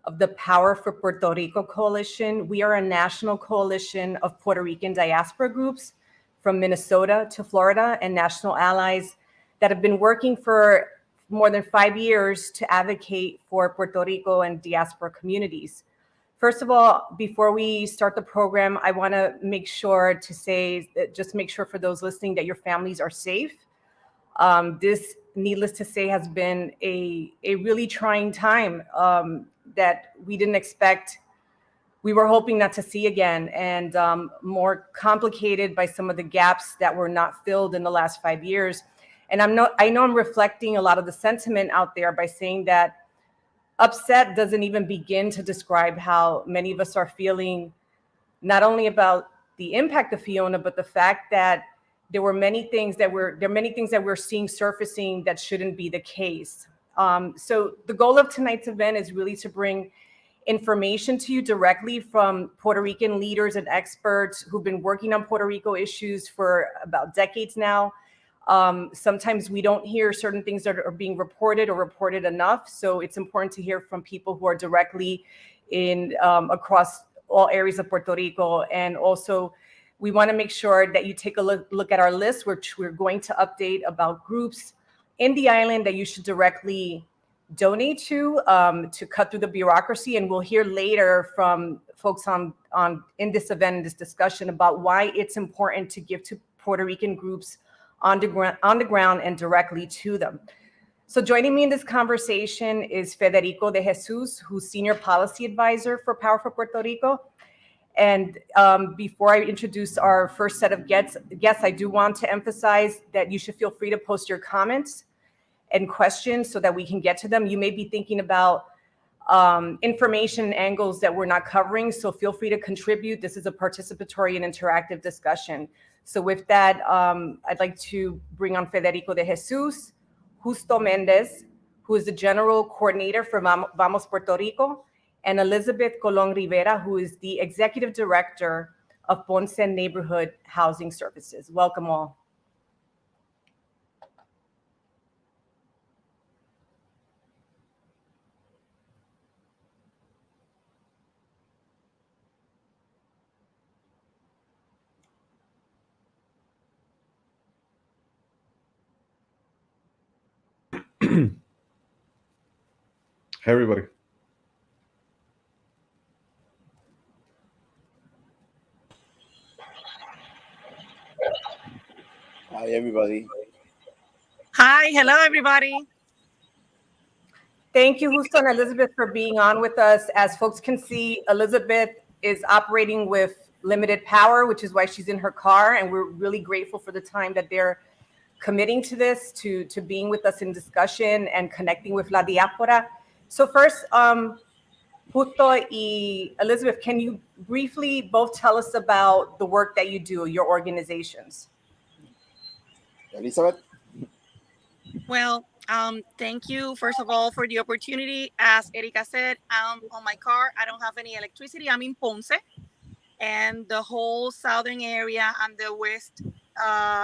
of the Power for Puerto Rico Coalition. We are a national coalition of Puerto Rican diaspora groups from Minnesota to Florida and national allies that have been working for more than 5 years to advocate for Puerto Rico and diaspora communities. First of all, before we start the program, I want to make sure to say, just make sure for those listening that your families are safe. This, needless to say, has been a really trying time that we didn't expect. We were hoping not to see again, and more complicated by some of the gaps that were not filled in the last 5 years. And I know I'm reflecting a lot of the sentiment out there by saying that upset doesn't even begin to describe how many of us are feeling, not only about the impact of Fiona, but the fact that there are many things that we're seeing surfacing that shouldn't be the case. So the goal of tonight's event is really to bring information to you directly from Puerto Rican leaders and experts who've been working on Puerto Rico issues for about decades now. Sometimes we don't hear certain things that are being reported or reported enough. So it's important to hear from people who are directly in across all areas of Puerto Rico. And also, we want to make sure that you take a look at our list, which we're going to update about groups in the island that you should directly donate to cut through the bureaucracy. And we'll hear later from folks in this event, in this discussion, about why it's important to give to Puerto Rican groups on the ground and directly to them. So joining me in this conversation is Federico de Jesus, who's Senior Policy Advisor for Power for Puerto Rico. And before I introduce our first set of guests, I do want to emphasize that you should feel free to post your comments and questions so that we can get to them. You may be thinking about information angles that we're not covering, so feel free to contribute. This is a participatory and interactive discussion. So with that, I'd like to bring on Federico de Jesus, Justo Mendez, who is the General Coordinator for Vamos Puerto Rico, and Elizabeth Colon Rivera, who is the Executive Director of Ponce Neighborhood Housing Services. Welcome all. Hey, everybody. Hi, everybody. Hi, hello, everybody. Thank you, Justo and Elizabeth, for being on with us. As folks can see, Elizabeth is operating with limited power, which is why she's in her car, and we're really grateful for the time that they're committing to this, to being with us in discussion and connecting with La Diaspora. So first, Justo y Elizabeth, can you briefly both tell us about the work that you do, your organizations? Elizabeth? Well, thank you, first of all, for the opportunity. As Erika said, I'm on my car. I don't have any electricity. I'm in Ponce, and the whole southern area and the west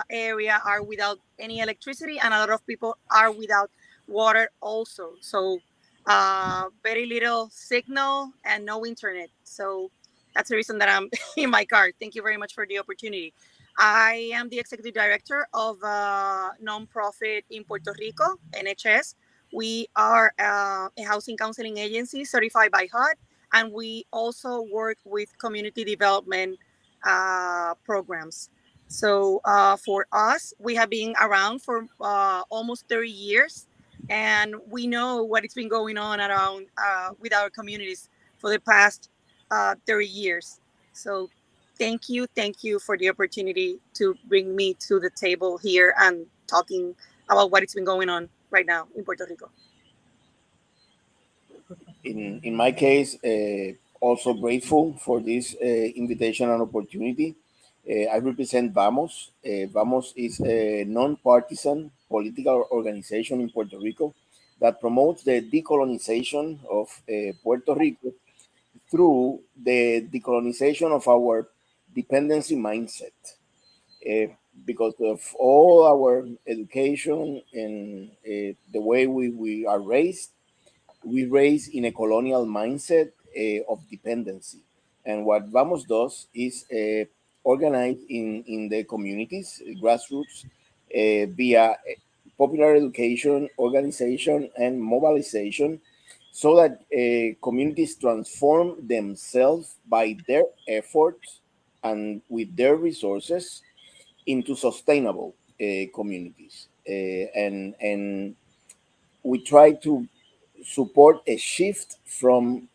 area are without any electricity, and a lot of people are without water also. So very little signal and no internet. So that's the reason that I'm in my car. Thank you very much for the opportunity. I am the executive director of a nonprofit in Puerto Rico, NHS. We are a housing counseling agency certified by HUD, and we also work with community development programs. So for us, we have been around for almost 30 years, and we know what has been going on around with our communities for the past 30 years. So thank you for the opportunity to bring me to the table here and talking about what has been going on right now in Puerto Rico. In my case, also grateful for this invitation and opportunity. I represent Vamos. Vamos is a non-partisan political organization in Puerto Rico that promotes the decolonization of Puerto Rico through the decolonization of our dependency mindset. Because of all our education and the way we are raised, we raise in a colonial mindset of dependency. And what Vamos does is organize in the communities, grassroots, via popular education, organization, and mobilization, so that communities transform themselves by their efforts and with their resources into sustainable communities. And we try to support a shift from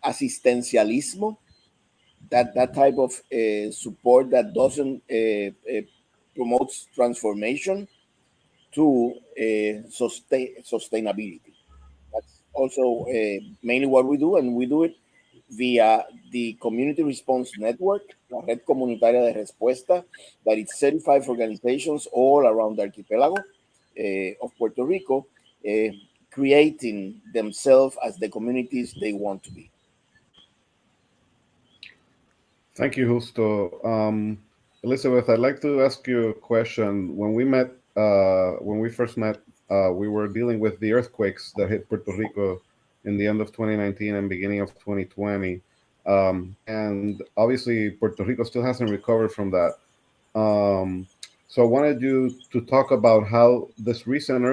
assistencialismo, that type of support that doesn't promotes transformation, to sustainability. That's also mainly what we do, and we do it via the Community Response Network, la Red Comunitaria de Respuesta, that it's 35 organizations all around the archipelago of Puerto Rico, creating themselves as the communities they want to be. Thank you, Justo. Elizabeth, I'd like to ask you a question. When we first met, we were dealing with the earthquakes that hit Puerto Rico in the end of 2019 and beginning of 2020. And obviously, Puerto Rico still hasn't recovered from that. So I wanted you to talk about how this recent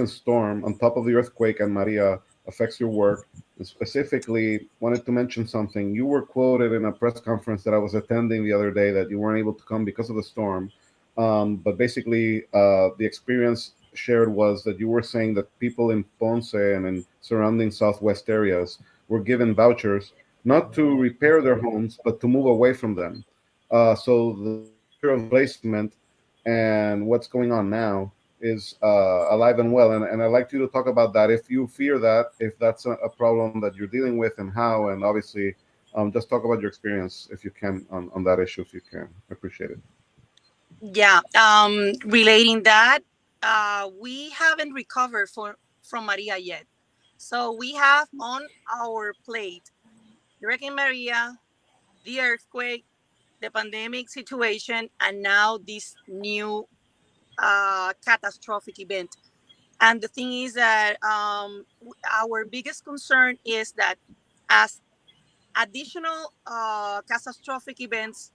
storm on top of the earthquake and Maria affects your work. And specifically, wanted to mention something. You were quoted in a press conference that I was attending the other day that you weren't able to come because of the storm. But basically, the experience shared was that you were saying that people in Ponce and in surrounding southwest areas were given vouchers not to repair their homes, but to move away from them. So the fear of placement and what's going on now is alive and well. And I'd like you to talk about that. If you fear that, if that's a problem that you're dealing with and how, and obviously just talk about your experience if you can on that issue, if you can. I appreciate it. Yeah, relating that, we haven't recovered from Maria yet. So we have on our plate Hurricane Maria, the earthquake, the pandemic situation, and now this new catastrophic event. And the thing is that our biggest concern is that as additional catastrophic events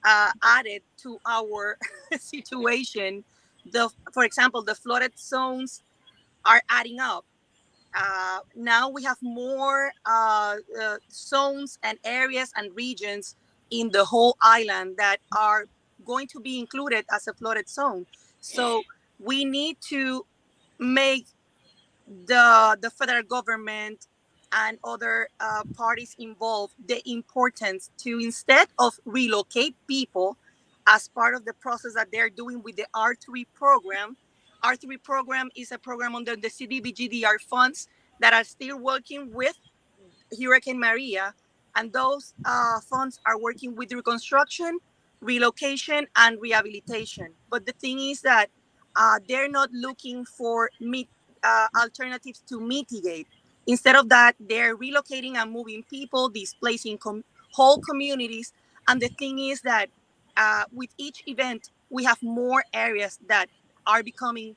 added to our situation, for example, the flooded zones are adding up. Now we have more zones and areas and regions in the whole island that are going to be included as a flooded zone. So we need to make the federal government and other parties involved the importance to, instead of relocate people as part of the process that they're doing with the R3 program. R3 program is a program under the CDBGDR funds that are still working with Hurricane Maria, and those funds are working with reconstruction, relocation, and rehabilitation. But the thing is that they're not looking for alternatives to mitigate. Instead of that, they're relocating and moving people, displacing whole communities. And the thing is that with each event, we have more areas that are becoming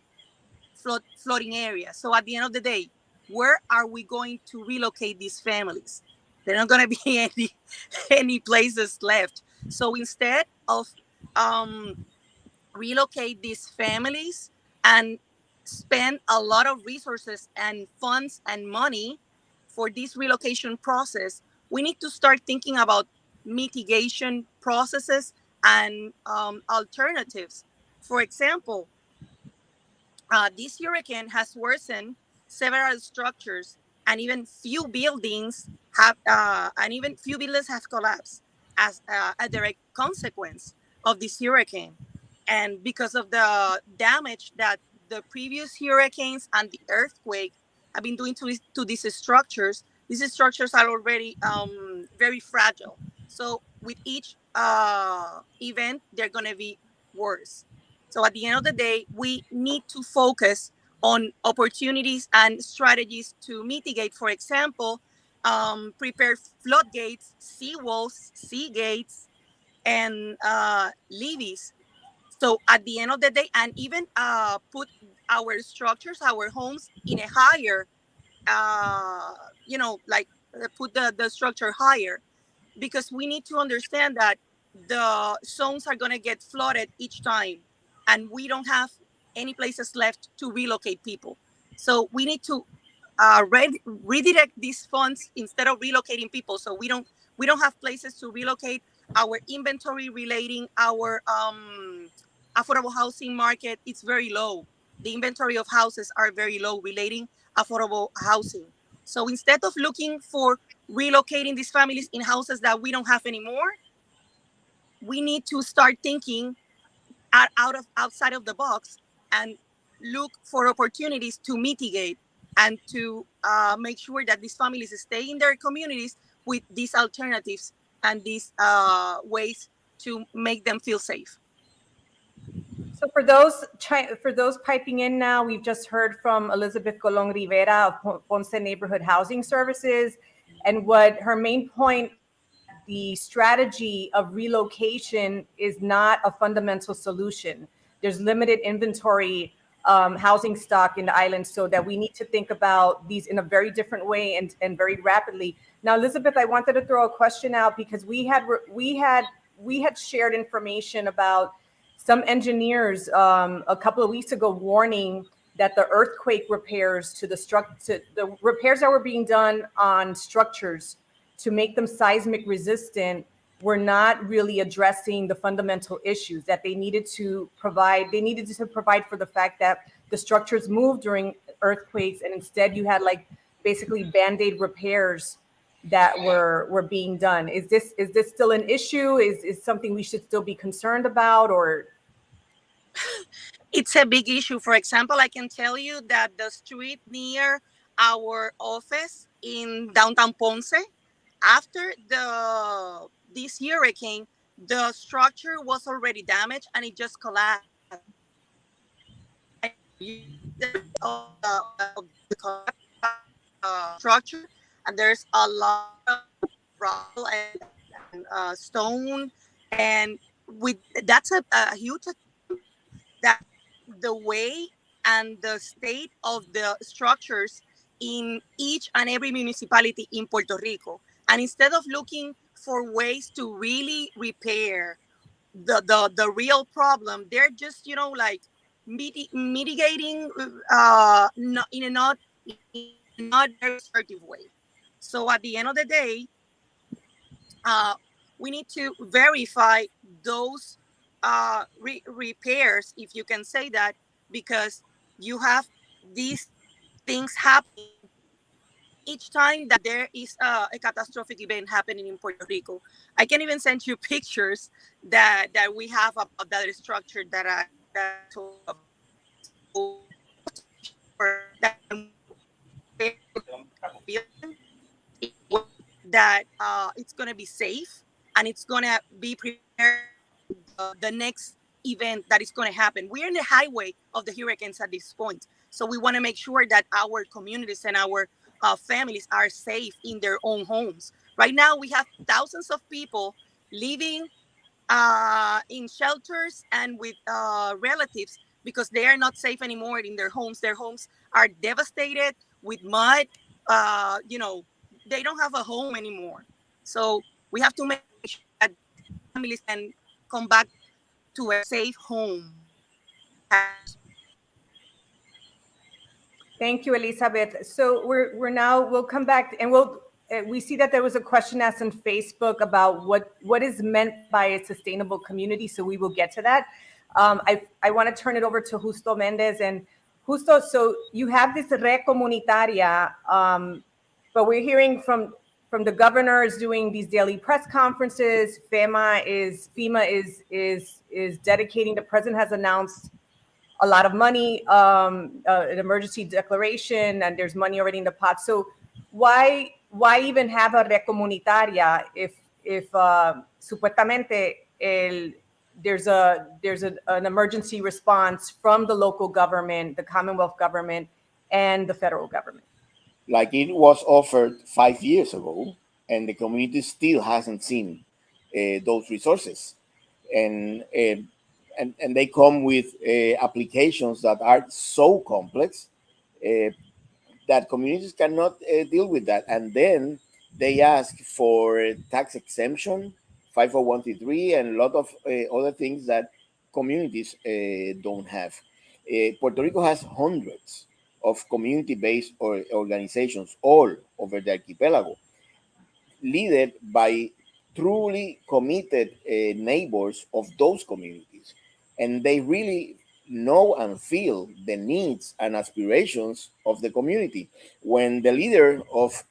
flooding areas. So at the end of the day, where are we going to relocate these families? There are not going to be any places left. So instead of um, relocate these families and spend a lot of resources and funds and money for this relocation process, we need to start thinking about mitigation processes and alternatives. For example, this hurricane has worsened several structures, and even few buildings have collapsed as a direct consequence of this hurricane. And because of the damage that the previous hurricanes and the earthquake have been doing to these structures are already very fragile. So with each event, they're going to be worse. So at the end of the day, we need to focus on opportunities and strategies to mitigate. For example, prepare floodgates, seawalls, sea gates, and levees. So at the end of the day, and even put our structures, our homes in a higher, like put the structure higher, because we need to understand that the zones are going to get flooded each time, and we don't have any places left to relocate people. So we need to redirect these funds instead of relocating people. So we don't have places to relocate. Our inventory relating our affordable housing market, it's very low. The inventory of houses are very low relating affordable housing. So instead of looking for relocating these families in houses that we don't have anymore, we need to start thinking outside of the box and look for opportunities to mitigate and to make sure that these families stay in their communities with these alternatives and these ways to make them feel safe. So for those piping in now, we've just heard from Elizabeth Colon Rivera of Ponce Neighborhood Housing Services, and what her main point, the strategy of relocation is not a fundamental solution. There's limited inventory housing stock in the island, so that we need to think about these in a very different way and very rapidly. Now, Elizabeth, I wanted to throw a question out because we had shared information about some engineers a couple of weeks ago warning that the earthquake repairs to the repairs that were being done on structures to make them seismic resistant were not really addressing the fundamental issues that they needed to provide. They needed to provide for the fact that the structures moved during earthquakes, and instead you had like basically band-aid repairs that were being done. Is this still an issue? Is something we should still be concerned about, or? It's a big issue. For example, I can tell you that the street near our office in downtown Ponce, after this hurricane, the structure was already damaged and it just collapsed. Of the structure, and there's a lot of rubble and stone, and with that's a huge that the way and the state of the structures in each and every municipality in Puerto Rico. And instead of looking for ways to really repair the real problem, they're just like mitigating not, in a not very assertive way. So at the end of the day, we need to verify those repairs, if you can say that, because you have these things happening each time that there is a catastrophic event happening in Puerto Rico. I can even send you pictures that we have about that structure that I told of. So that it's going to be safe and it's going to be prepared the next event that is going to happen. We're in the highway of the hurricanes at this point. So we want to make sure that our communities and our families are safe in their own homes. Right now, we have thousands of people living in shelters and with relatives because they are not safe anymore in their homes. Their homes are devastated with mud. They don't have a home anymore. So we have to make sure that families can come back to a safe home. Thank you, Elizabeth. So we'll come back and we see that there was a question asked on Facebook about what is meant by a sustainable community. So we will get to that. I want to turn it over to Justo Mendez. And Justo, so you have this red comunitaria, but we're hearing from the governor is doing these daily press conferences. FEMA is dedicating. The president has announced a lot of money, an emergency declaration, and there's money already in the pot. So why even have a red comunitaria if supuestamente there's an emergency response from the local government, the Commonwealth government, and the federal government? Like it was offered 5 years ago, and the community still hasn't seen those resources. And and they come with applications that are so complex that communities cannot deal with that. And then they ask for tax exemption, 501c3, and a lot of other things that communities don't have. Puerto Rico has hundreds of community-based organizations all over the archipelago, led by truly committed neighbors of those communities. And they really know and feel the needs and aspirations of the community. When the leader of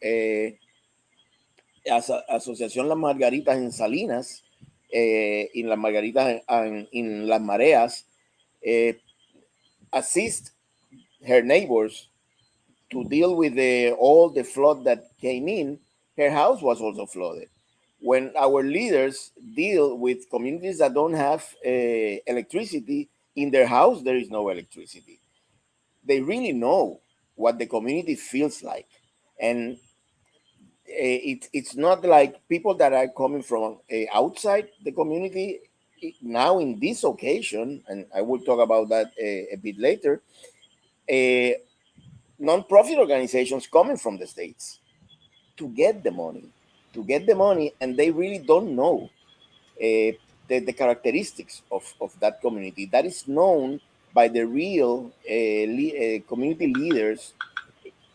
Asociación Las Margaritas en Salinas, in Las Margaritas and in Las Mareas, assist her neighbors to deal with all the flood that came in, her house was also flooded. When our leaders deal with communities that don't have electricity, in their house there is no electricity. They really know what the community feels like. And it's not like people that are coming from outside the community. Now in this occasion, and I will talk about that a bit later, non-profit organizations coming from the States to get the money, and they really don't know the characteristics of that community. That is known by the real community leaders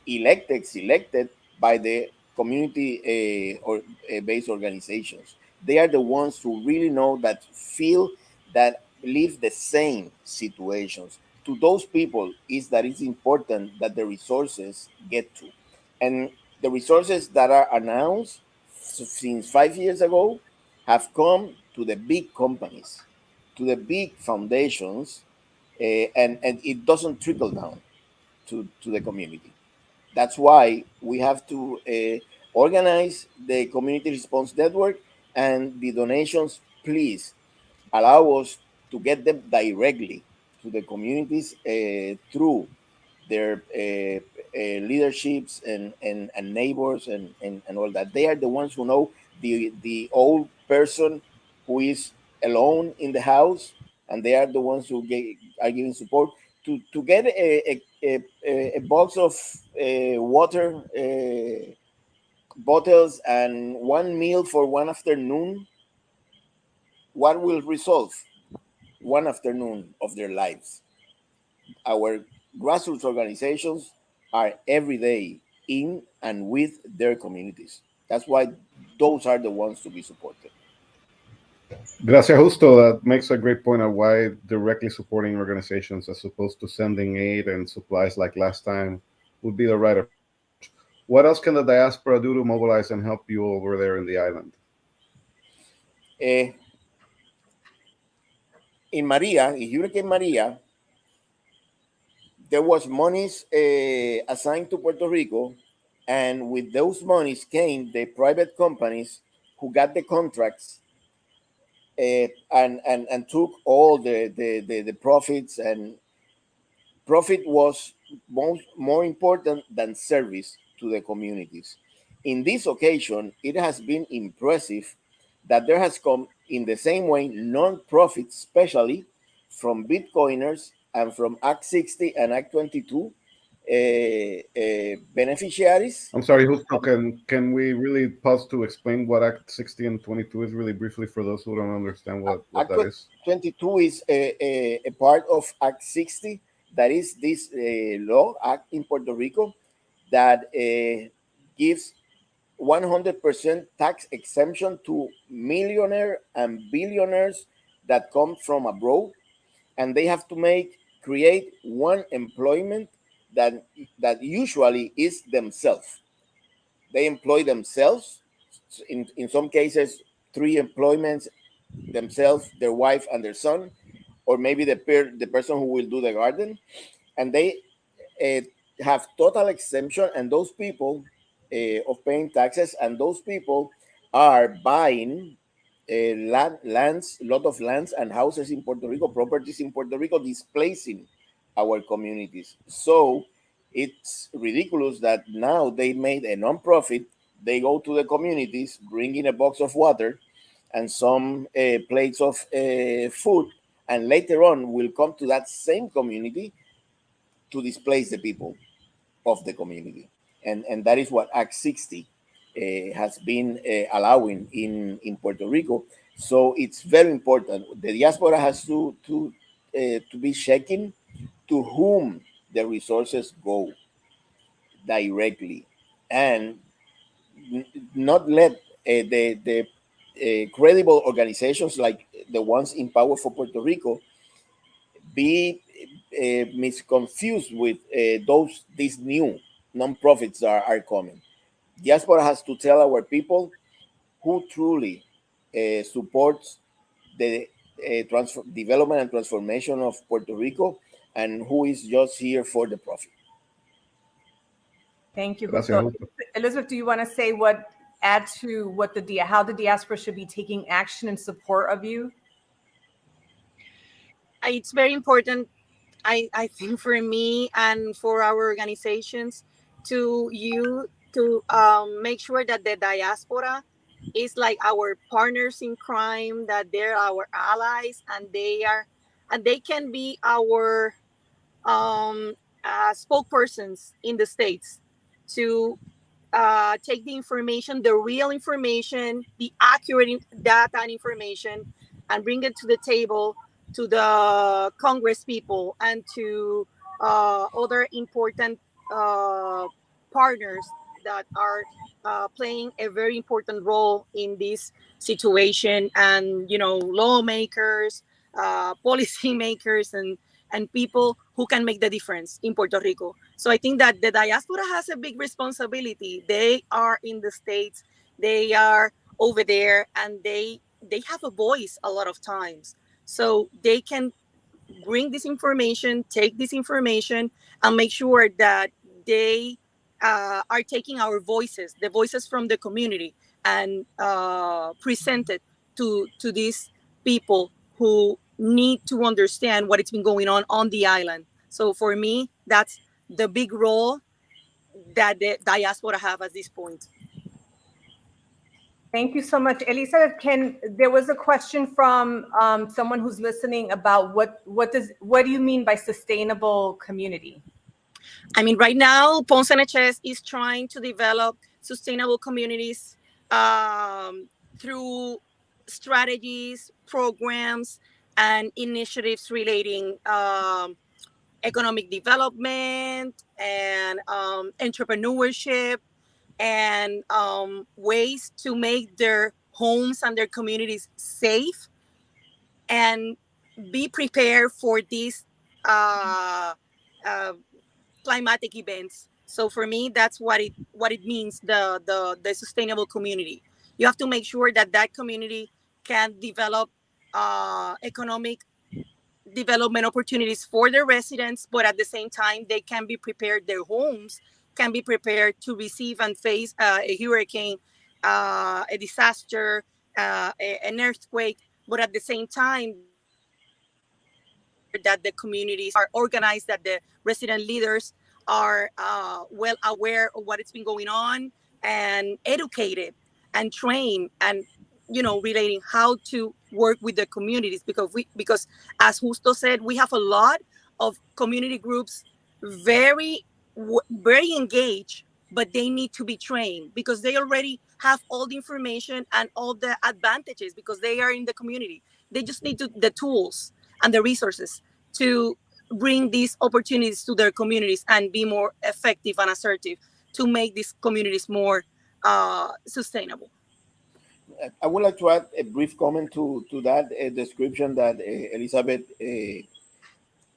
selected by the community or based organizations. They are the ones who really know, that feel, that live the same situations. To those people is that it's important that the resources get to. And the resources that are announced since 5 years ago have come to the big companies, to the big foundations, and it doesn't trickle down to the community. That's why we have to organize the community response network, and the donations, please allow us to get them directly to the communities through their leaderships and neighbors and all that. They are the ones who know the old person who is alone in the house, and they are the ones who are giving support to get a box of water bottles and one meal for one afternoon. What will resolve one afternoon of their lives? Our grassroots organizations are every day in and with their communities. That's why those are the ones to be supported. Gracias, Justo. That makes a great point on why directly supporting organizations as opposed to sending aid and supplies like last time would be the right approach. What else can the diaspora do to mobilize and help you over there in the island? In Maria, if you look at Maria, there was monies assigned to Puerto Rico, and with those monies came the private companies who got the contracts and took all the profits, and profit was more important than service to the communities. In this occasion, it has been impressive that there has come in the same way non-profit, especially from Bitcoiners and from Act 60 and Act 22 beneficiaries. I'm sorry, Justo, can we really pause to explain what Act 60 and 22 is really briefly for those who don't understand what Act that is? 22 is a part of Act 60, that is this law act in Puerto Rico that gives 100% tax exemption to millionaires and billionaires that come from abroad, and they have to create one employment that usually is themselves. They employ themselves, in some cases 3 employments, themselves, their wife, and their son, or maybe the person who will do the garden, and they have total exemption, and those people of paying taxes, and those people are buying lands, a lot of lands and houses in Puerto Rico, properties in Puerto Rico, displacing our communities. So it's ridiculous that now they made a non-profit. They go to the communities, bring in a box of water and some plates of food, and later on will come to that same community to displace the people of the community. And that is what Act 60 has been allowing in Puerto Rico. So it's very important. The diaspora has to be checking to whom the resources go directly, and not let the credible organizations like the ones in power for Puerto Rico be misconfused with these new nonprofits that are coming. Diaspora has to tell our people who truly supports the development and transformation of Puerto Rico, and who is just here for the profit. Thank you, Gracias, Justo. Justo. Elizabeth, do you want to add to what how the diaspora should be taking action in support of you? It's very important, I think, for me and for our organizations to make sure that the diaspora is like our partners in crime, that they're our allies, and they can be our spokespersons in the states to take the information, the real information, the accurate data and information, and bring it to the table to the Congress people and to other important partners that are playing a very important role in this situation, and lawmakers, policymakers, and people who can make the difference in Puerto Rico. So I think that the diaspora has a big responsibility. They are in the States, they are over there, and they have a voice a lot of times. So they can bring this information, take this information, and make sure that they are taking our voices, the voices from the community, and present it to these people who need to understand what has been going on the island. So for me, that's the big role that the diaspora have at this point. Thank you so much, Elizabeth. There was a question from someone who's listening about what do you mean by sustainable community? I mean, right now, Ponce NHS is trying to develop sustainable communities through strategies, programs, and initiatives relating economic development and entrepreneurship, and ways to make their homes and their communities safe, and be prepared for these uh, uh, climatic events. So for me, that's what it means, the sustainable community. You have to make sure that that community can develop economic development opportunities for their residents, but at the same time, they can be prepared, their homes can be prepared to receive and face a hurricane, a disaster, an earthquake, but at the same time, that the communities are organized, that the resident leaders are well aware of what has been going on, and educated and trained, and relating how to work with the communities, because as Justo said, we have a lot of community groups, very very engaged, but they need to be trained because they already have all the information and all the advantages because they are in the community. They just need the tools and the resources to bring these opportunities to their communities and be more effective and assertive to make these communities more sustainable. I would like to add a brief comment to that description that Elizabeth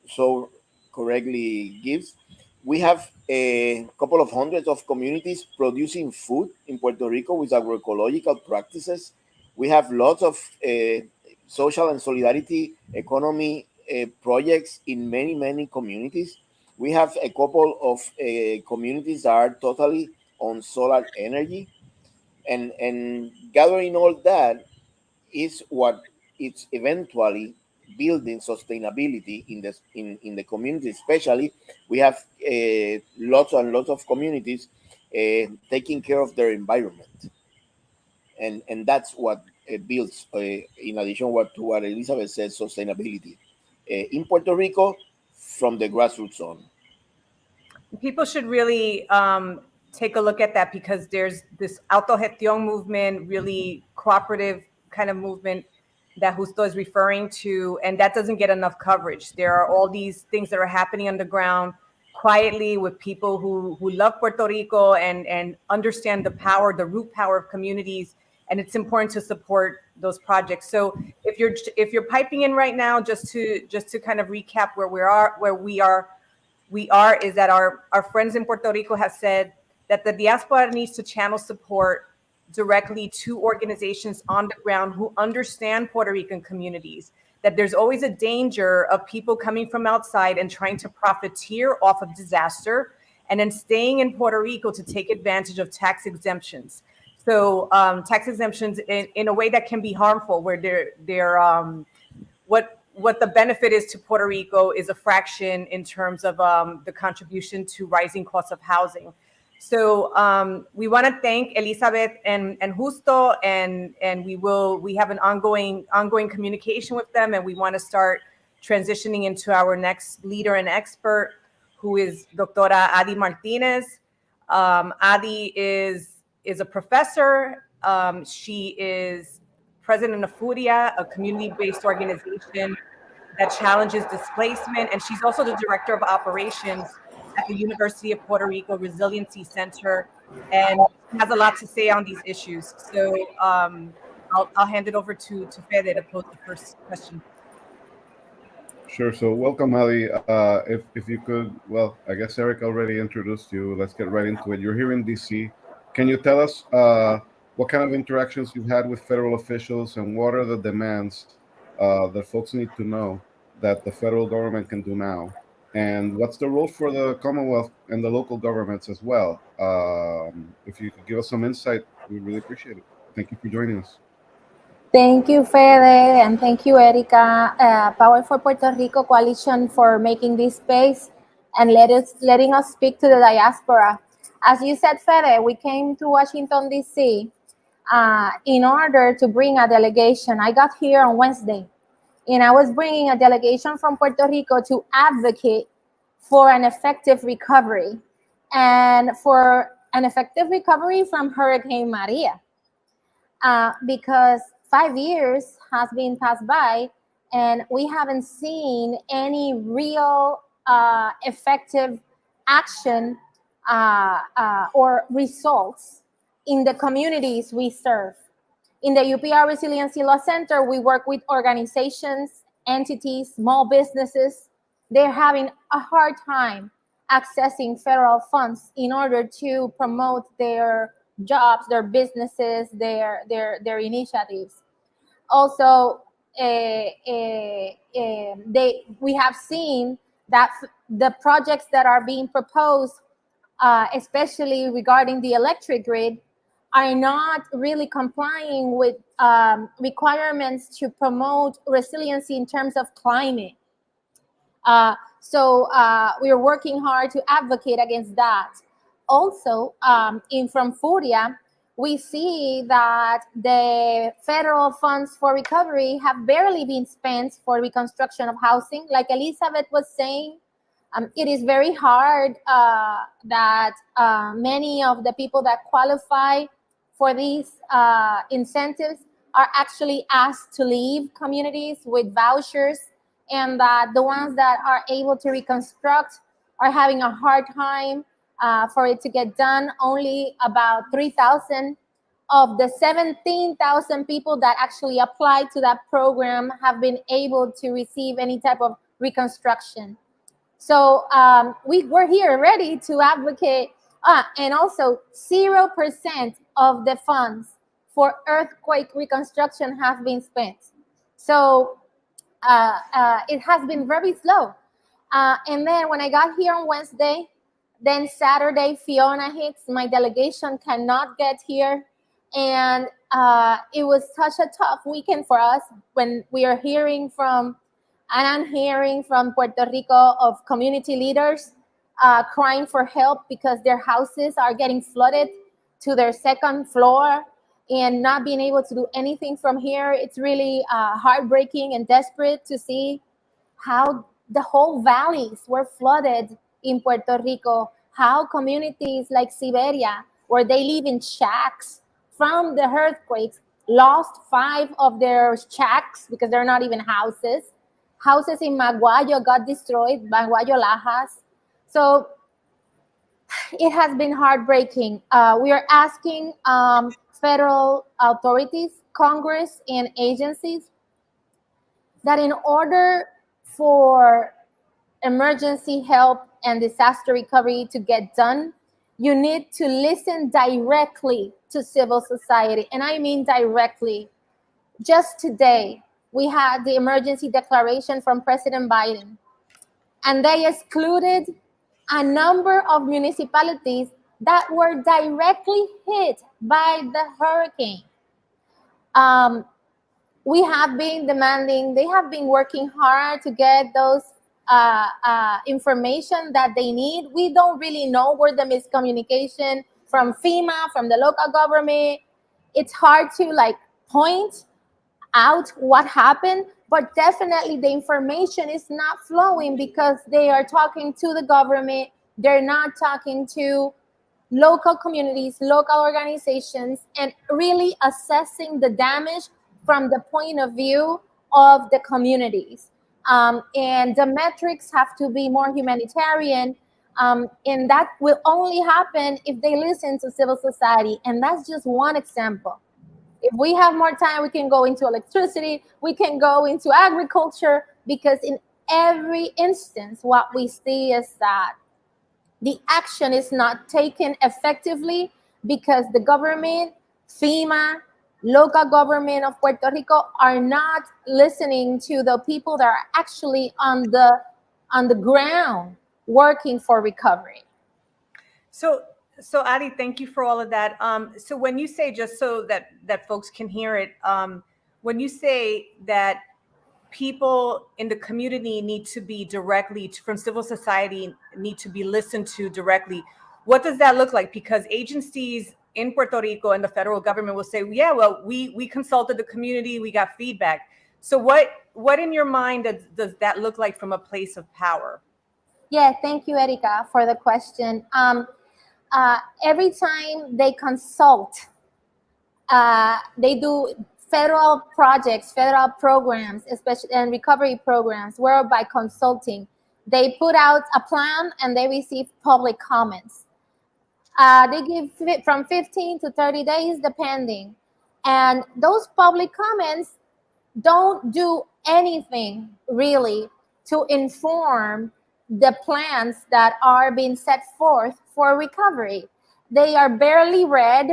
so correctly gives. We have a couple of hundreds of communities producing food in Puerto Rico with agroecological practices. We have lots of social and solidarity economy projects in many, many communities. We have a couple of communities that are totally on solar energy. And gathering all that is what it's eventually building sustainability in the community. Especially, we have lots and lots of communities taking care of their environment, and that's what builds, in addition to what Elizabeth said, sustainability in Puerto Rico from the grassroots on. People should really take a look at that, because there's this autogestión movement, really cooperative kind of movement that Justo is referring to, and that doesn't get enough coverage. There are all these things that are happening underground quietly with people who love Puerto Rico and understand the power, the root power of communities, and it's important to support those projects. So if you're piping in right now, just to kind of recap where we are is that our friends in Puerto Rico have said that the diaspora needs to channel support directly to organizations on the ground who understand Puerto Rican communities, that there's always a danger of people coming from outside and trying to profiteer off of disaster and then staying in Puerto Rico to take advantage of tax exemptions. So tax exemptions in a way that can be harmful, where they're what the benefit is to Puerto Rico is a fraction in terms of the contribution to rising costs of housing. So we want to thank Elizabeth and Justo, and we have an ongoing communication with them, and we want to start transitioning into our next leader and expert, who is Doctora Adi Martinez. Adi is a professor. She is president of Furia, a community-based organization that challenges displacement, and she's also the director of operations at the University of Puerto Rico Resiliency Center, and has a lot to say on these issues. So I'll hand it over to Fede to pose the first question. Sure. So welcome, Ali. If you could, well, I guess Eric already introduced you. Let's get right into it. You're here in DC. Can you tell us what kind of interactions you've had with federal officials, and what are the demands that folks need to know that the federal government can do now? And what's the role for the Commonwealth and the local governments as well? If you could give us some insight, we'd really appreciate it. Thank you for joining us. Thank you, Fede, and thank you, Erica, Power for Puerto Rico Coalition, for making this space and letting us speak to the diaspora. As you said, Fede, we came to Washington, D.C. In order to bring a delegation. I got here on Wednesday, and I was bringing a delegation from Puerto Rico to advocate for an effective recovery, and for an effective recovery from Hurricane Maria, because 5 years has been passed by and we haven't seen any real effective action or results in the communities we serve. In the UPR Resiliency Law Center, we work with organizations, entities, small businesses. They're having a hard time accessing federal funds in order to promote their jobs, their businesses, their initiatives. Also, we have seen that the projects that are being proposed, especially regarding the electric grid, are not really complying with requirements to promote resiliency in terms of climate. So we are working hard to advocate against that. Also, from Furia, we see that the federal funds for recovery have barely been spent for reconstruction of housing. Like Elizabeth was saying, it is very hard that many of the people that qualify for these incentives are actually asked to leave communities with vouchers, and that the ones that are able to reconstruct are having a hard time for it to get done. Only about 3,000 of the 17,000 people that actually applied to that program have been able to receive any type of reconstruction. So we're here ready to advocate. And also 0% of the funds for earthquake reconstruction have been spent. So it has been very slow. And then when I got here on Wednesday, then Saturday, Fiona hits, my delegation cannot get here. And it was such a tough weekend for us when we are hearing from, and I'm hearing from Puerto Rico of community leaders crying for help because their houses are getting flooded to their second floor. and not being able to do anything from here. It's really heartbreaking and desperate to see how the whole valleys were flooded in Puerto Rico, how communities like Siberia, where they live in shacks from the earthquakes, lost 5 of their shacks because they're not even houses. Houses in Maguayo got destroyed, Maguayo Lajas. So it has been heartbreaking. We are asking federal authorities, Congress, and agencies that in order for emergency help and disaster recovery to get done, you need to listen directly to civil society. And I mean directly. Just today, we had the emergency declaration from President Biden, and they excluded a number of municipalities that were directly hit by the hurricane. We have been demanding, they have been working hard to get those information that they need. We don't really know where the miscommunication from FEMA, from the local government. It's hard to point out what happened, but definitely the information is not flowing because they are talking to the government. They're not talking to local communities, local organizations, and really assessing the damage from the point of view of the communities. And the metrics have to be more humanitarian. And that will only happen if they listen to civil society. And that's just one example. If we have more time, we can go into electricity, we can go into agriculture, because in every instance, what we see is that the action is not taken effectively because the government, FEMA, local government of Puerto Rico are not listening to the people that are actually on the ground working for recovery. So Adi, thank you for all of that. So when you say, just so that folks can hear it, when you say that people in the community need to be directly from civil society, need to be listened to directly, what does that look like? Because agencies in Puerto Rico and the federal government will say, yeah, well, we consulted the community, we got feedback. So what in your mind does that look like from a place of power? Yeah, thank you, Erika, for the question. Every time they consult, they do federal projects, federal programs, especially and recovery programs, whereby consulting, they put out a plan and they receive public comments. They give from 15 to 30 days, depending. And those public comments don't do anything really to inform the plans that are being set forth for recovery. They are barely read,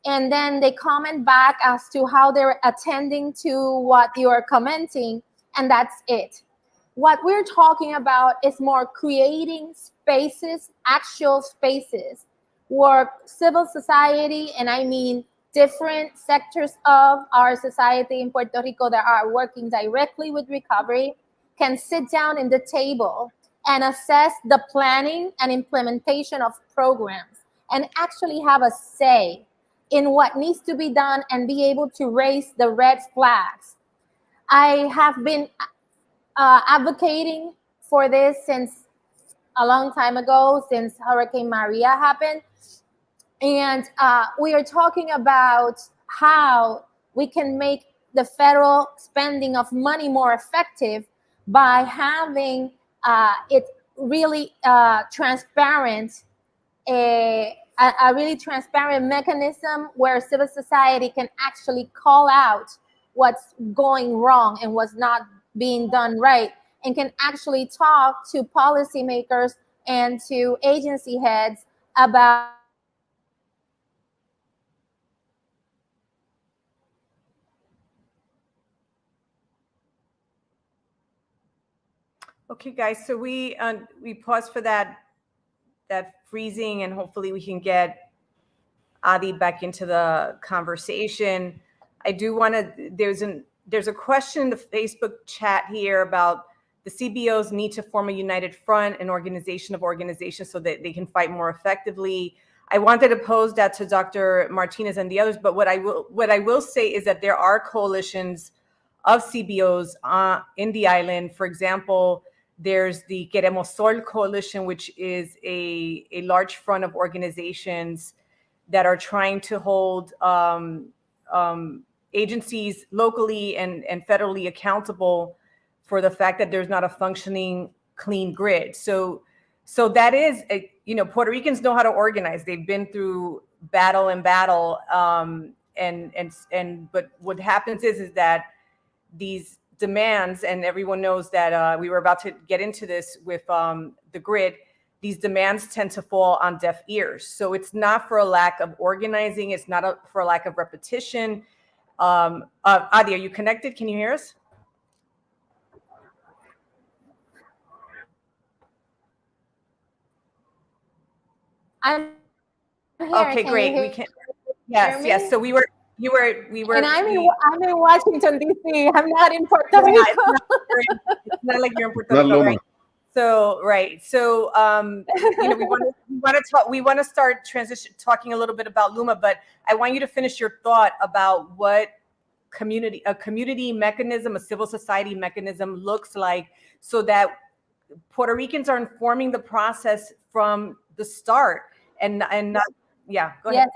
and then they comment back as to how they're attending to what you are commenting, and that's it. What we're talking about is more creating spaces, actual spaces, where civil society, and I mean different sectors of our society in Puerto Rico that are working directly with recovery, can sit down in the table and assess the planning and implementation of programs and actually have a say in what needs to be done and be able to raise the red flags. I have been advocating for this since a long time ago, since Hurricane Maria happened. And we are talking about how we can make the federal spending of money more effective by having it really transparent, a really transparent mechanism where civil society can actually call out what's going wrong and what's not being done right, and can actually talk to policymakers and to agency heads about Okay, guys, so we pause for that freezing, and hopefully we can get Adi back into the conversation. I do want to, there's a question in the Facebook chat here about the CBOs need to form a united front, an organization of organizations, so that they can fight more effectively. I wanted to pose that to Dr. Martinez and the others, but what I will say is that there are coalitions of CBOs in the island. For example, there's the Queremos Sol coalition, which is a large front of organizations that are trying to hold agencies locally and federally accountable for the fact that there's not a functioning clean grid. So that is, Puerto Ricans know how to organize. They've been through battle and battle. But what happens is that these demands, and everyone knows that we were about to get into this with the grid, these demands tend to fall on deaf ears. So it's not for a lack of organizing. It's not for a lack of repetition. Adi, are you connected? Can you hear us? I'm here. Okay, great. We can. Yes. So we were. And I'm in Washington D.C. I'm not in Puerto Rico. It's not like you're in Puerto Rico, right? So right. So we want to start talking a little bit about Luma, but I want you to finish your thought about what a community mechanism, a civil society mechanism looks like, so that Puerto Ricans are informing the process from the start and not. Yeah, go ahead.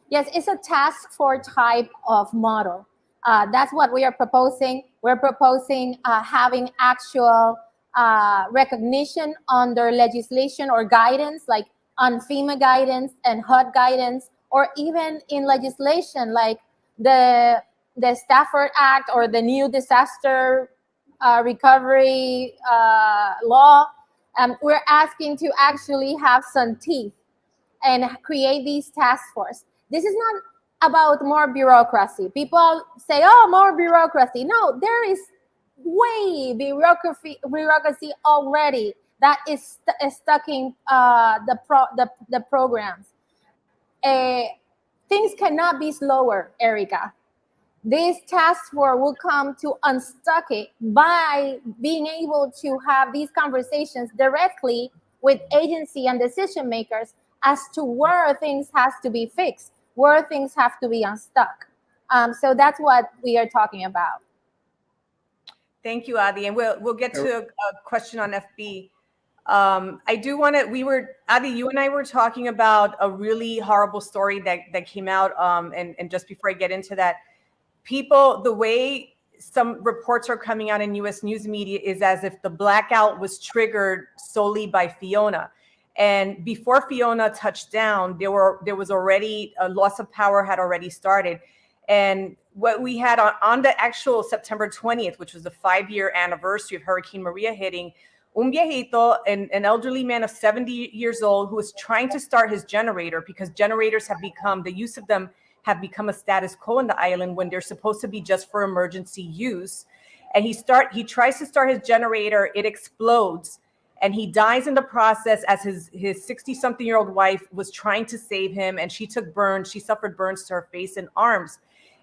Yes, it's a task force type of model. That's what we are proposing. We're proposing having actual recognition under legislation or guidance, like on FEMA guidance and HUD guidance, or even in legislation like the Stafford Act or the new disaster recovery law. We're asking to actually have some teeth and create these task force. This is not about more bureaucracy. People say, "Oh, more bureaucracy." No, there is way bureaucracy already that is stuck in the programs. Things cannot be slower, Erica. This task force will come to unstuck it by being able to have these conversations directly with agency and decision makers as to where things has to be fixed, where things have to be unstuck. So that's what we are talking about. Thank you, Adi, and we'll get to a question on FB. I do want to. Adi, you and I were talking about a really horrible story that came out. And just before I get into that, the way some reports are coming out in U.S. news media is as if the blackout was triggered solely by Fiona. And before Fiona touched down, there was already a loss of power had already started. And what we had on the actual September 20th, which was the 5-year anniversary of Hurricane Maria hitting, un viejito, an elderly man of 70 years old, who was trying to start his generator, because generators the use of them have become a status quo in the island when they're supposed to be just for emergency use. And he tries to start his generator, it explodes, and he dies in the process as his 60-something-year-old wife was trying to save him, and she suffered burns to her face and arms.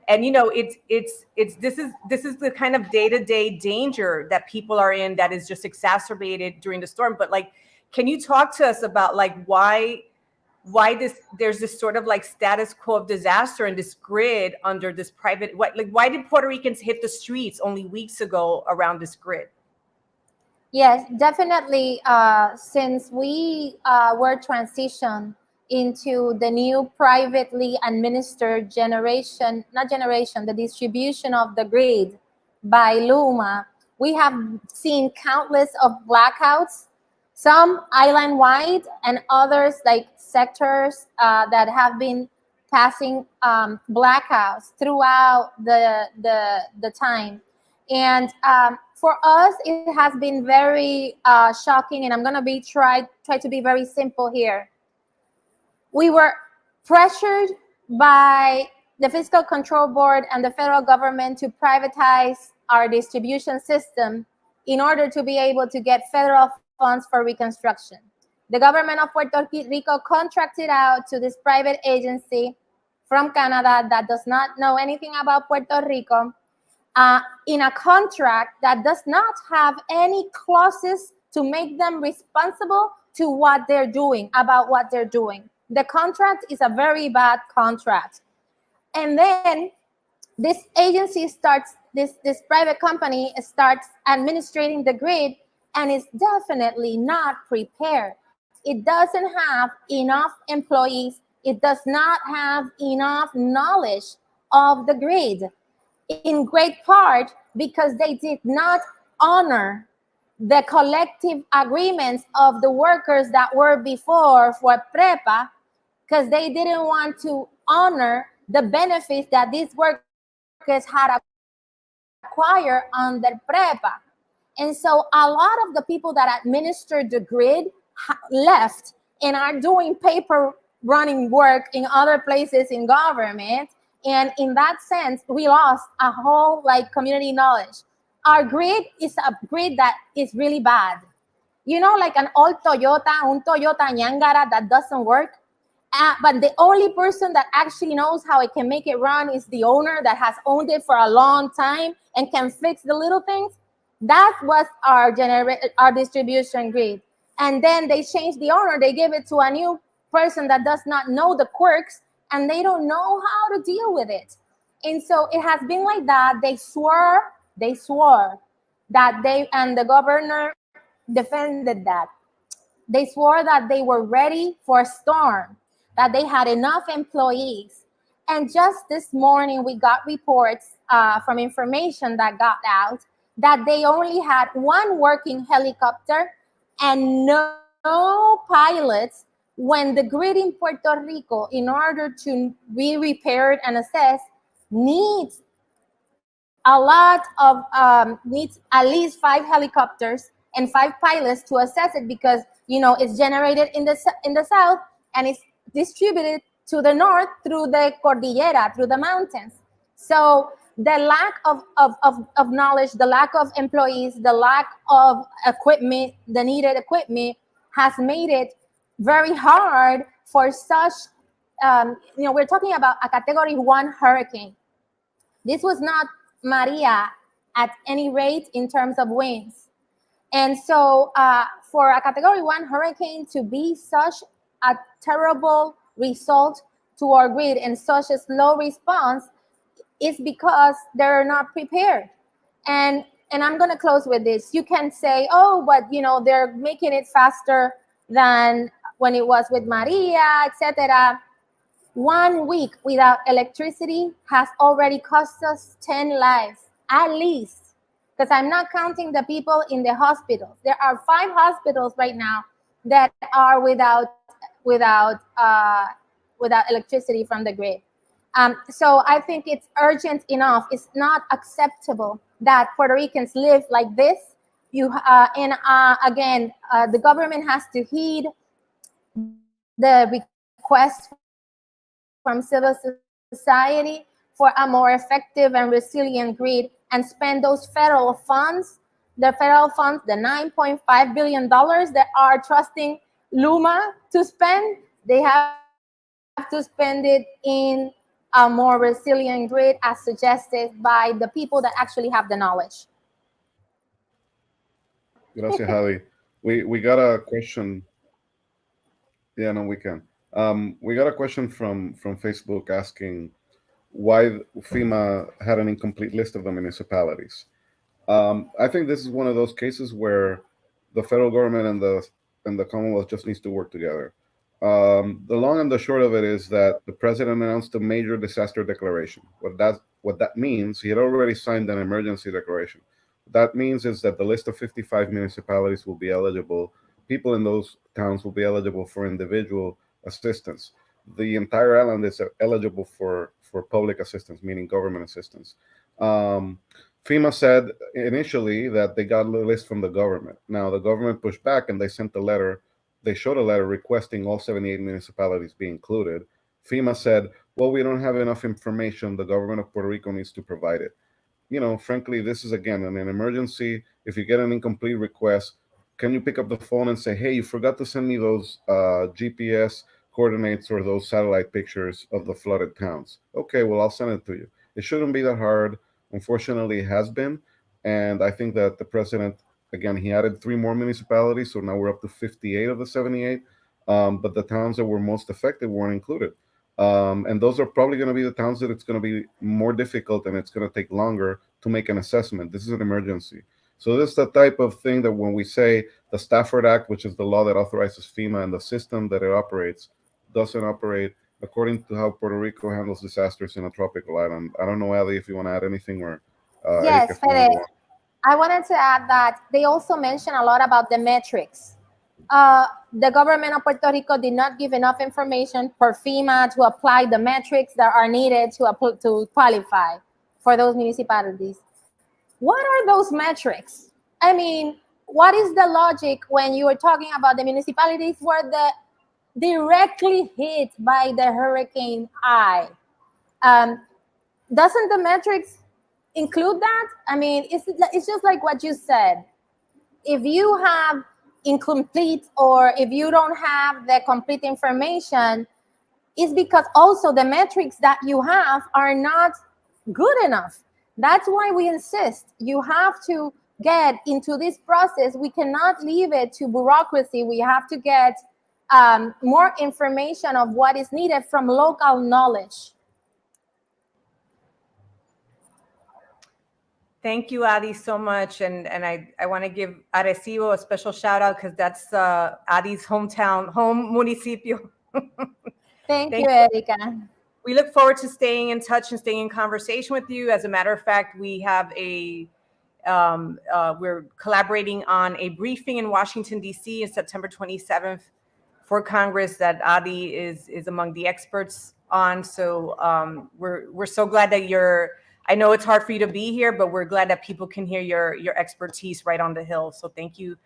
And this is the kind of day-to-day danger that people are in that is just exacerbated during the storm. But can you talk to us about why there's this sort of status quo of disaster and this grid under this private, why did Puerto Ricans hit the streets only weeks ago around this grid? Yes, definitely. Since we were transitioned into the new privately administered the distribution of the grid by Luma, we have seen countless of blackouts, some island-wide and others like sectors that have been passing blackouts throughout the time. And for us, it has been very shocking, and I'm going to try to be very simple here. We were pressured by the Fiscal Control Board and the federal government to privatize our distribution system in order to be able to get federal funds for reconstruction. The government of Puerto Rico contracted out to this private agency from Canada that does not know anything about Puerto Rico in a contract that does not have any clauses to make them responsible to what they're doing, about what they're doing. The contract is a very bad contract. And then this agency starts, this private company starts administrating the grid, and is definitely not prepared. It doesn't have enough employees. It does not have enough knowledge of the grid, in great part because they did not honor the collective agreements of the workers that were before for PREPA, because they didn't want to honor the benefits that these workers had acquired under PREPA. And so a lot of the people that administered the grid left and are doing paper running work in other places in government. And in that sense, we lost a whole community knowledge. Our grid is a grid that is really bad. You know, like an old Toyota, un Toyota Nyangara that doesn't work. But the only person that actually knows how it can make it run is the owner that has owned it for a long time and can fix the little things. That was our distribution grid. And then they changed the owner. They gave it to a new person that does not know the quirks, and they don't know how to deal with it. And so it has been like that. They swore that and the governor defended that. They swore that they were ready for a storm, that they had enough employees. And just this morning, we got reports from information that got out that they only had one working helicopter and no pilots, when the grid in Puerto Rico, in order to be repaired and assessed, needs needs at least 5 helicopters and 5 pilots to assess it, because it's generated in the south and it's distributed to the north through the cordillera, through the mountains. So the lack of knowledge, the lack of employees, the lack of equipment, the needed equipment, has made it very hard for such, we're talking about a Category 1 hurricane. This was not Maria at any rate in terms of winds. And so for a Category 1 hurricane to be such a terrible result to our grid and such a slow response is because they're not prepared. And I'm going to close with this. You can say, oh, but they're making it faster than when it was with Maria, etc. 1 week without electricity has already cost us 10 lives, at least. Because I'm not counting the people in the hospitals. There are 5 hospitals right now that are without electricity from the grid. So I think it's urgent enough. It's not acceptable that Puerto Ricans live like this. Again, the government has to heed the request from civil society for a more effective and resilient grid, and spend those federal funds, the $9.5 billion that are trusting Luma to spend. They have to spend it in a more resilient grid, as suggested by the people that actually have the knowledge. Gracias, Javi. We got a question. Yeah, no, we can. We got a question from Facebook asking why FEMA had an incomplete list of the municipalities. I think this is one of those cases where the federal government and the Commonwealth just needs to work together. The long and the short of it is that the president announced a major disaster declaration. What that means, he had already signed an emergency declaration. What that means is that the list of 55 municipalities will be eligible. People in those towns will be eligible for individual assistance. The entire island is eligible for public assistance, meaning government assistance. FEMA said initially that they got a list from the government. Now the government pushed back and they sent a letter. They showed a letter requesting all 78 municipalities be included. FEMA said, well, we don't have enough information. The government of Puerto Rico needs to provide it. Frankly, this is, again, an emergency. If you get an incomplete request, can you pick up the phone and say, hey, you forgot to send me those GPS coordinates or those satellite pictures of the flooded towns? Okay, well, I'll send it to you. It shouldn't be that hard. Unfortunately, it has been. And I think that the president, Again, he added 3 more municipalities, so now we're up to 58 of the 78. But the towns that were most affected weren't included. And those are probably going to be the towns that it's going to be more difficult and it's going to take longer to make an assessment. This is an emergency. So this is the type of thing that when we say the Stafford Act, which is the law that authorizes FEMA, and the system that it operates doesn't operate according to how Puerto Rico handles disasters in a tropical island. I don't know, Ali, if you want to add anything, or Yes, Erika, if you want to Fede. go on. I wanted to add that they also mentioned a lot about the metrics. The government of Puerto Rico did not give enough information for FEMA to apply the metrics that are needed to qualify for those municipalities. What are those metrics? I mean, what is the logic when you are talking about the municipalities where the directly hit by the Hurricane I? Doesn't the metrics include that? I mean, it's just like what you said. If you have incomplete, or if you don't have the complete information, it's because also the metrics that you have are not good enough. That's why we insist you have to get into this process. We cannot leave it to bureaucracy. We have to get more information of what is needed from local knowledge. Thank you, Adi, so much. And I want to give Arecibo a special shout out because that's Adi's hometown, home municipio. Thank you, Erika. We look forward to staying in touch and staying in conversation with you. As a matter of fact, we have we're collaborating on a briefing in Washington, D.C. on September 27th for Congress that Adi is among the experts on. So we're so glad that I know it's hard for you to be here, but we're glad that people can hear your expertise right on the Hill. So thank you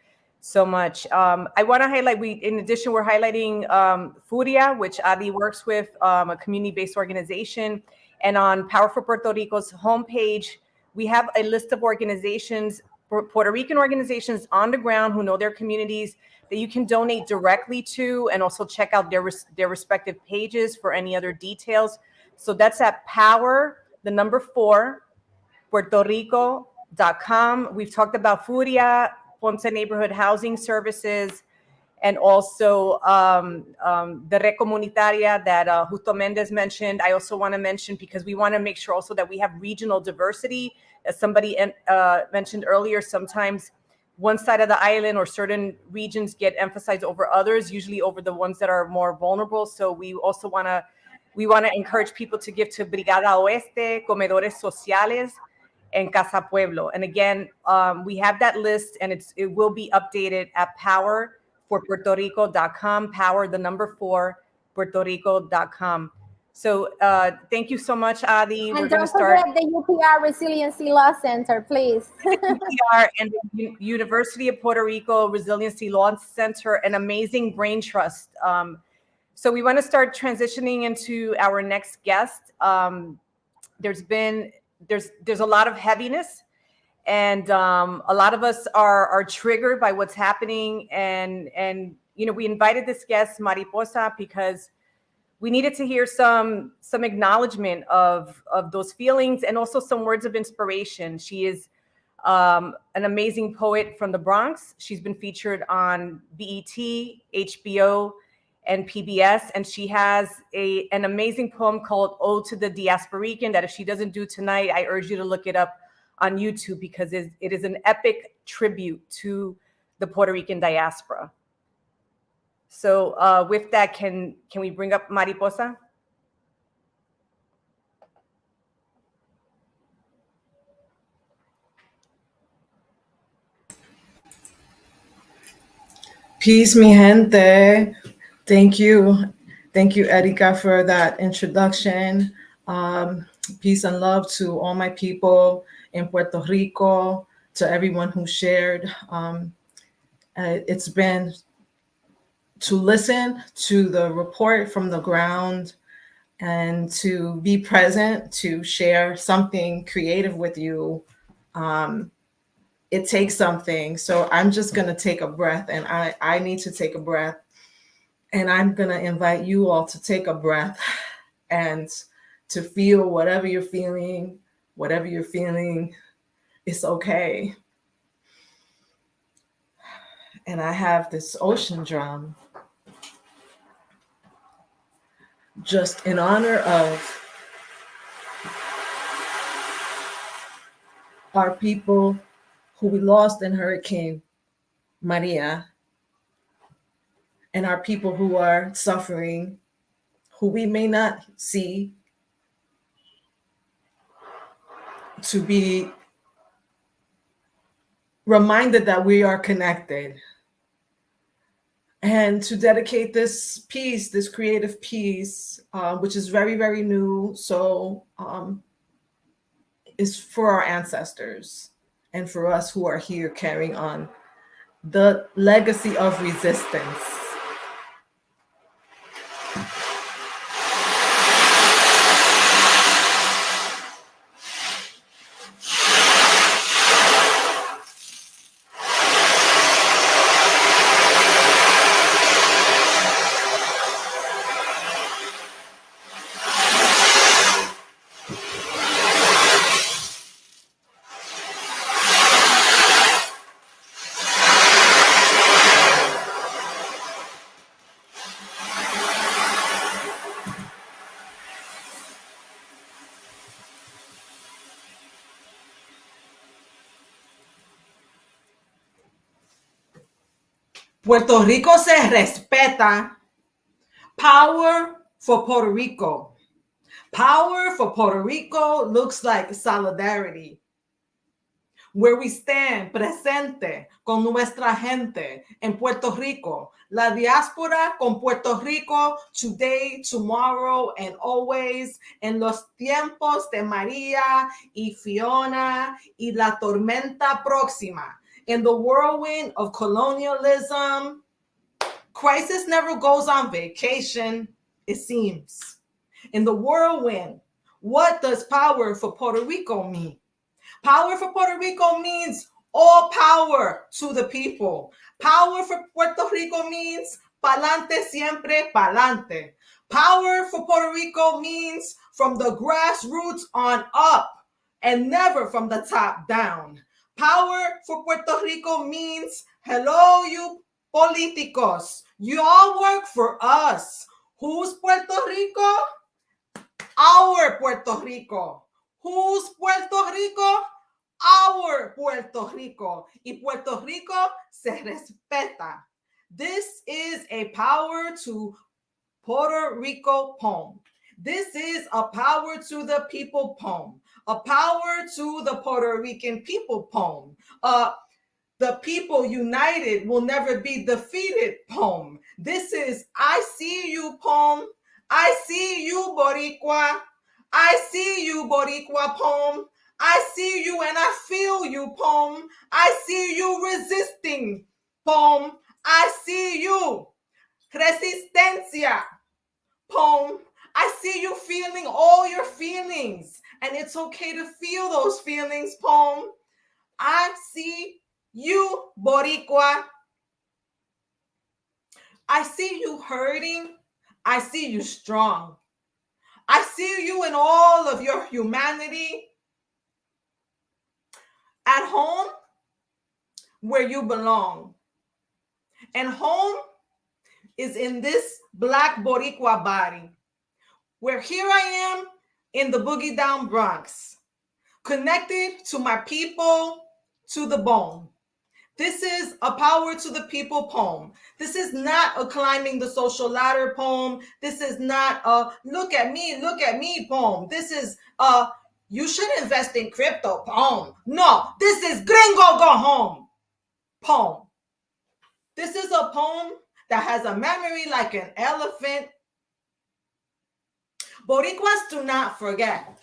so much. I want to highlight, in addition, we're highlighting Furia, which Adi works with, a community-based organization. And on Power for Puerto Rico's homepage, we have a list of organizations, Puerto Rican organizations on the ground who know their communities, that you can donate directly to, and also check out their respective pages for any other details. So that's at power4puertorico.com. We've talked about Furia, Ponce Neighborhood Housing Services, and also the Red Comunitaria that Justo Mendez mentioned. I also want to mention, because we want to make sure also that we have regional diversity. As somebody mentioned earlier, sometimes one side of the island or certain regions get emphasized over others, usually over the ones that are more vulnerable. So we also want to encourage people to give to Brigada Oeste, Comedores Sociales, and Casa Pueblo. And again, we have that list, and it will be updated at power4puertorico.com, power4 Puertorico.com. So thank you so much, Adi. And we're going to don't start forget the UPR Resiliency Law Center, please. UPR and the University of Puerto Rico Resiliency Law Center, an amazing brain trust. So we want to start transitioning into our next guest. There's a lot of heaviness, and a lot of us are triggered by what's happening. And we invited this guest, Mariposa, because we needed to hear some acknowledgement of those feelings, and also some words of inspiration. She is an amazing poet from the Bronx. She's been featured on BET, HBO, and PBS, and she has an amazing poem called Ode to the Diasporican that if she doesn't do tonight, I urge you to look it up on YouTube, because it is an epic tribute to the Puerto Rican diaspora. So with that, can we bring up Mariposa? Peace, mi gente. Thank you, Erika, for that introduction. Peace and love to all my people in Puerto Rico, to everyone who shared. It's been to listen to the report from the ground and to be present, to share something creative with you. It takes something. So I'm just going to take a breath, and I need to take a breath. And I'm going to invite you all to take a breath and to feel whatever you're feeling. It's okay. And I have this ocean drum just in honor of our people who we lost in Hurricane Maria, and our people who are suffering, who we may not see, to be reminded that we are connected. And to dedicate this piece, this creative piece, which is very, very new. So is for our ancestors and for us who are here carrying on the legacy of resistance. Puerto Rico se respeta. Power for Puerto Rico. Power for Puerto Rico looks like solidarity, where we stand presente con nuestra gente en Puerto Rico. La diáspora con Puerto Rico today, tomorrow, and always. En los tiempos de María y Fiona y la tormenta próxima. In the whirlwind of colonialism, crisis never goes on vacation, it seems. In the whirlwind, what does power for Puerto Rico mean? Power for Puerto Rico means all power to the people. Power for Puerto Rico means pa'lante siempre pa'lante. Power for Puerto Rico means from the grassroots on up and never from the top down. Power for Puerto Rico means, hello, you políticos. You all work for us. Who's Puerto Rico? Our Puerto Rico. Who's Puerto Rico? Our Puerto Rico. Y Puerto Rico se respeta. This is a power to Puerto Rico poem. This is a power to the people poem. A power to the Puerto Rican people poem. The people united will never be defeated poem. This is I see you poem. I see you Boricua. I see you Boricua poem. I see you and I feel you poem. I see you resisting poem. I see you resistencia poem. I see you feeling all your feelings, and it's okay to feel those feelings poem. I see you Boricua. I see you hurting. I see you strong. I see you in all of your humanity. At home, where you belong. And home is in this Black Boricua body, where here I am in the Boogie Down Bronx, connected to my people to the bone. This is a power to the people poem. This is not a climbing the social ladder poem. This is not a look at me poem. This is a you should invest in crypto poem. No, this is gringo go home poem. This is a poem that has a memory like an elephant. Boricuas do not forget.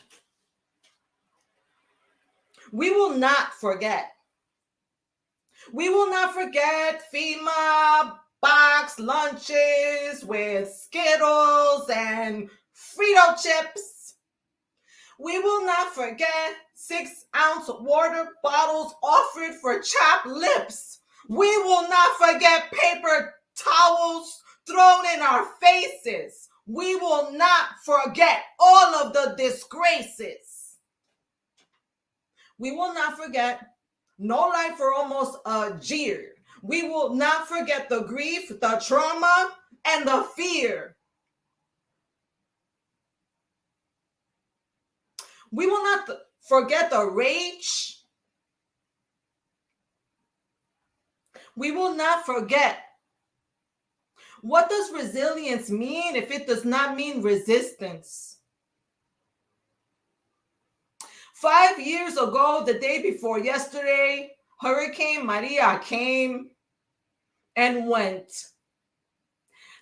We will not forget. We will not forget FEMA box lunches with Skittles and Frito chips. We will not forget 6-ounce water bottles offered for chapped lips. We will not forget paper towels thrown in our faces. We will not forget all of the disgraces. We will not forget no life for almost a year. We will not forget the grief, the trauma, and the fear. We will not forget the rage. We will not forget. What does resilience mean if it does not mean resistance? 5 years ago, the day before yesterday, Hurricane Maria came and went,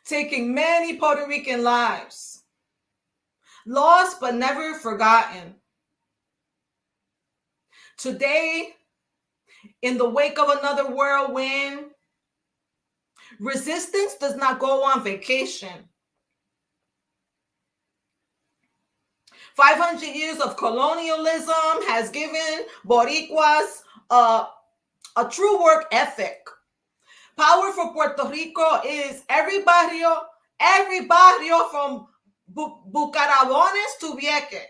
taking many Puerto Rican lives, lost but never forgotten. Today, in the wake of another whirlwind, resistance does not go on vacation. 500 years of colonialism has given Boricuas a true work ethic. Power for Puerto Rico is every barrio from Bucarabones to Vieques.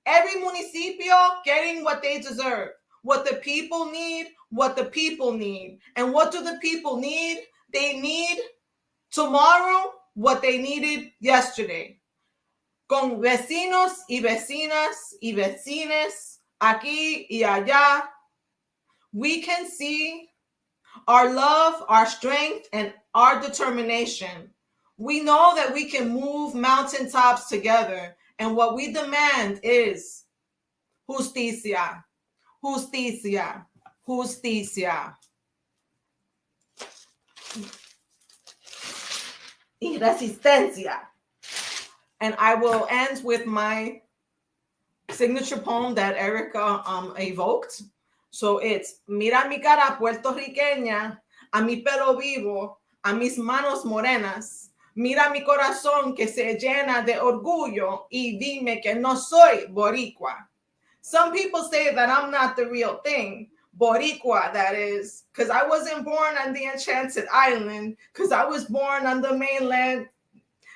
Every municipio getting what they deserve, what the people need, what the people need. And what do the people need? They need tomorrow what they needed yesterday. Con vecinos y vecinas y vecines aquí y allá, we can see our love, our strength, and our determination. We know that we can move mountaintops together. And what we demand is justicia, justicia, justicia. Y resistencia. And I will end with my signature poem that Erica evoked. So it's, mira mi cara puertorriqueña, a mi pelo vivo, a mis manos morenas. Mira mi corazón que se llena de orgullo y dime que no soy boricua. Some people say that I'm not the real thing. Boricua, that is, because I wasn't born on the Enchanted Island, because I was born on the mainland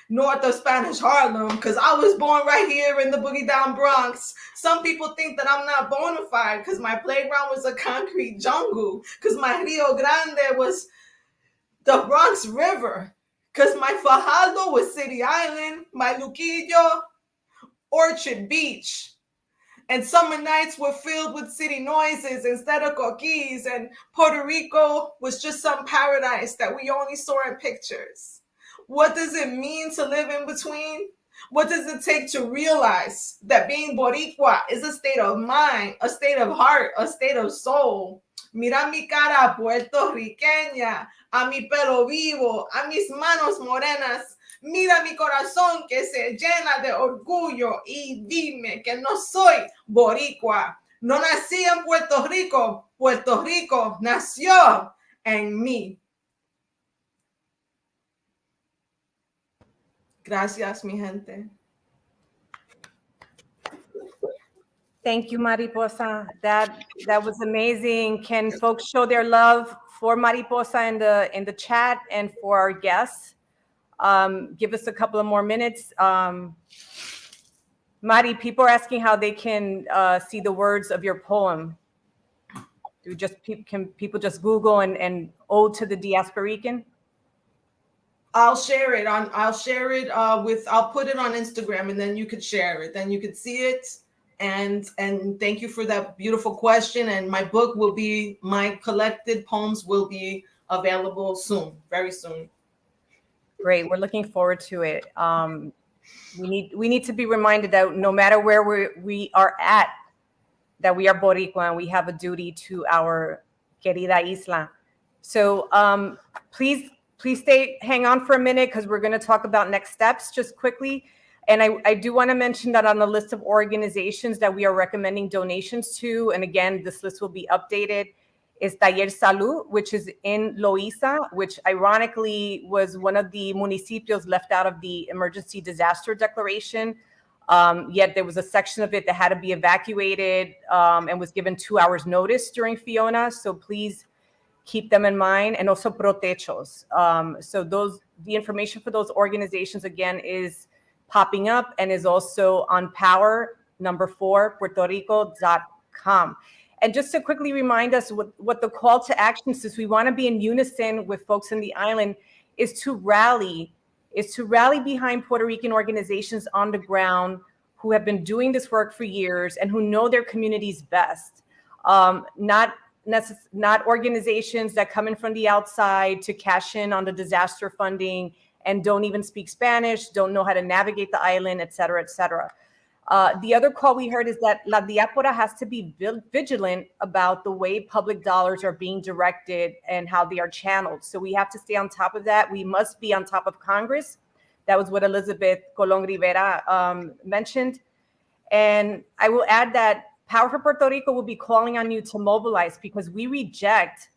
north of Spanish Harlem, because I was born right here in the Boogie Down Bronx. Some people think that I'm not bona fide because my playground was a concrete jungle, because my Rio Grande was the Bronx River, because my Fajardo was City Island, my Luquillo, Orchard Beach. And summer nights were filled with city noises instead of coquis, and Puerto Rico was just some paradise that we only saw in pictures. What does it mean to live in between? What does it take to realize that being Boricua is a state of mind, a state of heart, a state of soul? Mira mi cara puertorriqueña, a mi pelo vivo, a mis manos morenas. Mira mi corazón que se llena de orgullo y dime que no soy boricua. No nací en Puerto Rico, Puerto Rico nació en mí. Gracias, mi gente. Thank you, Mariposa. That was amazing. Can folks show their love for Mariposa in the chat and for our guests? Give us a couple of more minutes. Mari, people are asking how they can see the words of your poem. Can people just Google and Ode to the Diasporican? I'll share it I'll put it on Instagram, and then you could share it. Then you could see it. And thank you for that beautiful question. And my collected poems will be available soon, very soon. Great. We're looking forward to it. We need to be reminded that no matter where we are at, that we are Boricua and we have a duty to our querida isla. So please hang on for a minute, because we're going to talk about next steps just quickly. And I do want to mention that on the list of organizations that we are recommending donations to, and again, this list will be updated, is Taller Salud, which is in Loíza, which ironically was one of the municipios left out of the emergency disaster declaration. Yet there was a section of it that had to be evacuated and was given 2 hours notice during Fiona. So please keep them in mind. And also Protechos. So the information for those organizations, again, is popping up and is also on power, number 4, puertorico.com. And just to quickly remind us what the call to action, since we want to be in unison with folks in the island, is to rally behind Puerto Rican organizations on the ground who have been doing this work for years and who know their communities best. Not organizations that come in from the outside to cash in on the disaster funding and don't even speak Spanish, don't know how to navigate the island, et cetera, et cetera. The other call we heard is that La Diaspora has to be vigilant about the way public dollars are being directed and how they are channeled. So we have to stay on top of that. We must be on top of Congress. That was what Elizabeth Colon Rivera mentioned. And I will add that Power for Puerto Rico will be calling on you to mobilize, because we reject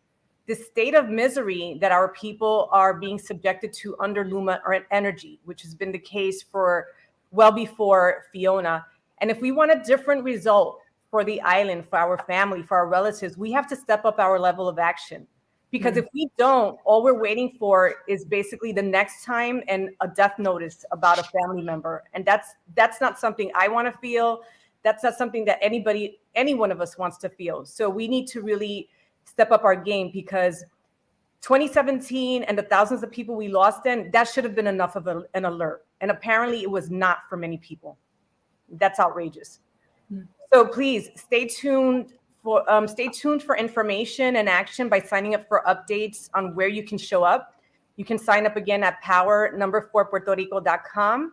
the state of misery that our people are being subjected to under Luma Energy, which has been the case for well before Fiona. And if we want a different result for the island, for our family, for our relatives, we have to step up our level of action. Because if we don't, all we're waiting for is basically the next time and a death notice about a family member. And that's not something I want to feel. That's not something that any one of us wants to feel. So we need to really step up our game, because 2017 and the thousands of people we lost then, that should have been enough of an alert. And apparently it was not for many people. That's outrageous. So please stay tuned for information and action by signing up for updates on where you can show up. You can sign up again at power4puertorico.com.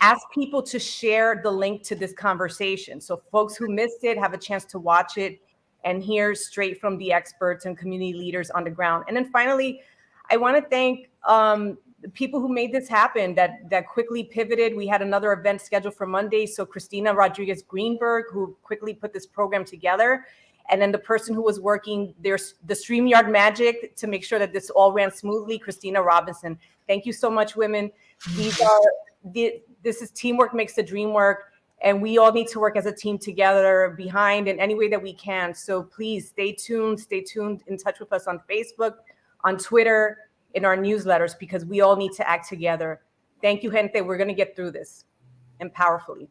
Ask people to share the link to this conversation, so folks who missed it have a chance to watch it and hear straight from the experts and community leaders on the ground. And then finally, I want to thank the people who made this happen, that quickly pivoted. We had another event scheduled for Monday. So Christina Rodriguez Greenberg, who quickly put this program together. And then the person who was working the StreamYard magic to make sure that this all ran smoothly, Christina Robinson. Thank you so much, women. This is teamwork makes the dream work. And we all need to work as a team together behind in any way that we can. So please stay tuned in touch with us on Facebook, on Twitter, in our newsletters, because we all need to act together. Thank you, gente. We're going to get through this, and powerfully.